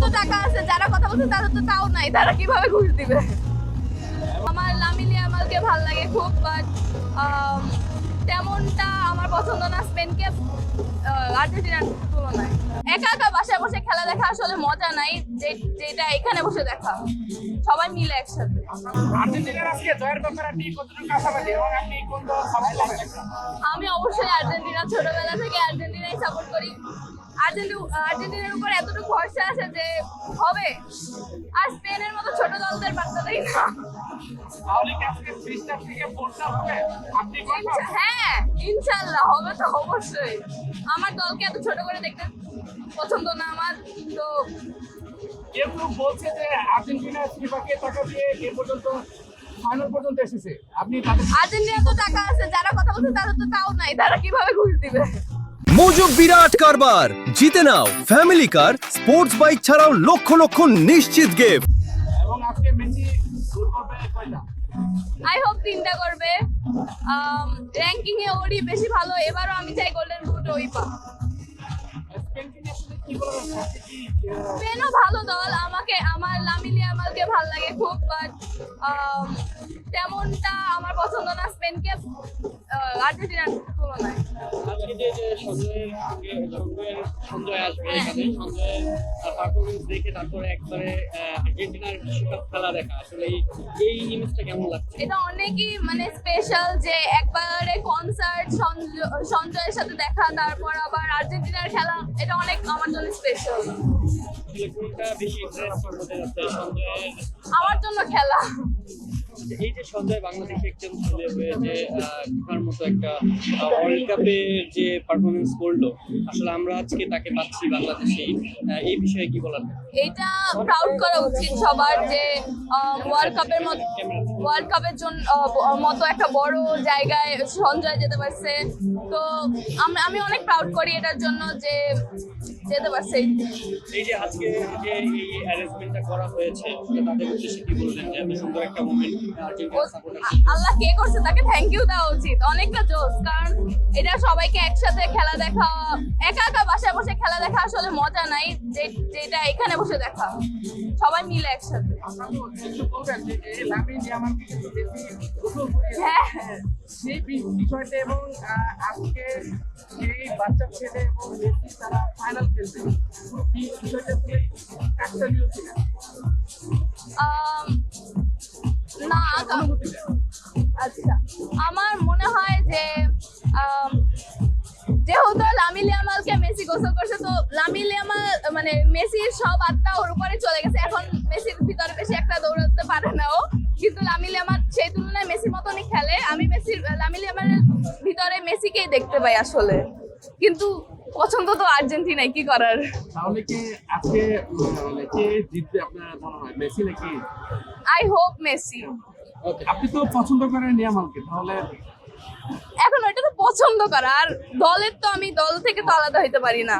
তো টাকা আছে, যারা কথা বলছে তাদের তো তাও নাই, তারা কিভাবে ঘুষ দিবে? আমার লামিনে ইয়ামালকে ভাল লাগে খুব, বাট তেমনটা আমার পছন্দ না স্পেনকে আর্জেন্টিনার তুলনায়। একা একা বাসায় বসে খেলা দেখা আসলে মজা নাই, যেটা এখানে বসে দেখা সবাই মিলে একসাথে। আর্জেন্টিনার আজকে জয়ের ব্যাপারে আপনি কতটুকু আশাবাদী এবং আপনি কোন দল সাপোর্ট করবেন? আমি অবশ্যই আর্জেন্টিনা, ছোটবেলা থেকে আর্জেন্টিনাই সাপোর্ট করি। আর্জেন্টিনার উপর এতটুকু ভরসা আছে যে হবে, আর স্পেনের মতো ছোট দলদের পাত্তা দেই না। তাহলে কি আজকে 3টা থেকে 4টা হবে? আপনি কনফার্ম? হ্যাঁ, ইনশাআল্লাহ হবে তো অবশ্যই। আমার দলকে এত ছোট করে দেখতে পছন্দ না আমার তো। কেউ কেউ বলছে যে আর্জেন্টিনা ফিফাকে টাকা দিয়ে এ পর্যন্ত ফাইনাল পর্যন্ত এসেছে, আপনি তাদের আর্জেন্টিনা তো টাকা আছে, যারা কথা বলছে তাদের তো তাও নাই, তারা কিভাবে ঘুষ দিবে? মোজো বিরাট কারবার জিতে নাও ফ্যামিলি কার, স্পোর্টস বাইক ছাড়াও লক্ষ লক্ষ নিশ্চিত গিফট। এবং আজকে মেসি গোল করবে কয়টা? আই হোপ 3টা করবে। র্যাঙ্কিং এ ওরই বেশি ভালো, এবারও আমি চাই গোল্ডেন বুট ওই পা। স্পেনকে নিয়ে আসলে কি বলা যাচ্ছে? আজকে কি স্পেনও ভালো দল, আমার লামিনে ইয়ামালকে ভাল লাগে খুব, বাট তেমনটা আমার পছন্দ না স্পেনকে আর্জেন্টিনার তুলনায়। আজকে যে সঞ্জয় আসবে এখানে, সঞ্জয়ের পারফরমেন্স দেখে তারপরে একবারে আর্জেন্টিনার বিশ্বকাপ খেলা দেখা, আসলে এই ইমেজটা কেমন লাগছে? এটা অনেকই মানে স্পেশাল যে একবারে কনসার্ট সঞ্জয়ের সাথে দেখা, তারপর আবার আর্জেন্টিনার খেলা, এটা অনেক আমার জন্য স্পেশাল। আসলে কোনটা বেশি ইন্টারেস্টিং হতে যাচ্ছে সঞ্জয়ের? আমার জন্য খেলা। এই যে সঞ্জয় বাংলাদেশে একজন ছেলে হয়ে যে ফিফার মতো একটা ওয়ার্ল্ড কাপে যে পারফরমেন্স করলো, আসলে আমরা আজকে তাকে পাচ্ছি বাংলাদেশে, এই বিষয়ে কি বলার? এটা প্রাউড করা উচিত সবার যে ওয়ার্ল্ড কাপের জন্য মতো একটা বড় জায়গায় সঞ্জয় যেতে পারছে। তো আমি অনেক প্রাউড করি এটার জন্য যে যেতে পারছে। এই যে আজকে যে এই অ্যারেঞ্জমেন্টটা করা হয়েছে, তাদের উদ্দেশ্যে কি বলবেন যে এত সুন্দর একটা মোমেন্ট আর্জেন্টিনা সাপোর্টার? আল্লাহ কে করছে তাকে থ্যাংক ইউ দেওয়া উচিত, অনেকটা জোস। কারণ এটা সবাইকে একসাথে খেলা দেখা, একা একা বাসায় বসে খেলা দেখা আসলে মজা নাই, যেটা এখানে বসে দেখা সবাই মিলে একসাথে। আপনারা তো একটু বলবেন যে এই লামিন ইয়ামালকে কিন্তু বেশি গোসল করিয়েছে। হ্যাঁ, সেই বিষয়টা এবং আজকে এই বাচ্চা ছেলে এবং মেসি তারা ফাইনাল খেলবে, এই বিষয়টা আসলে একটা নিউজ ছিল না অনুমতিটা। আচ্ছা, আমার মনে হয় যে যেহেতু লামিন ইয়ামালকে মেসি গোসল করছে, তো লামিন ইয়ামাল মানে মেসির সব আত্মা ওর উপরে চলে গেছে, এখন মেসির ভিতরে বেশি একটা দৌড়াতে পারে না ও, কিন্তু লামিন ইয়ামাল সেই তুলনায় মেসির মতনই খেলে। আমি লামিন ইয়ামালের ভিতরে মেসিকেই দেখতে পাই আসলে, কিন্তু পছন্দ তো আর্জেন্টিনাই, কি করার। তাহলে কি আজকে মানে কে জিতবে আপনার মনে হয়, মেসি নাকি? I hope Messi. আপনি তো পছন্দ করেন ইয়ামালকে, তাহলে এখন ওইটা তো পছন্দ করা, আর দলের তো আমি দল থেকে তো আলাদা হইতে পারি না।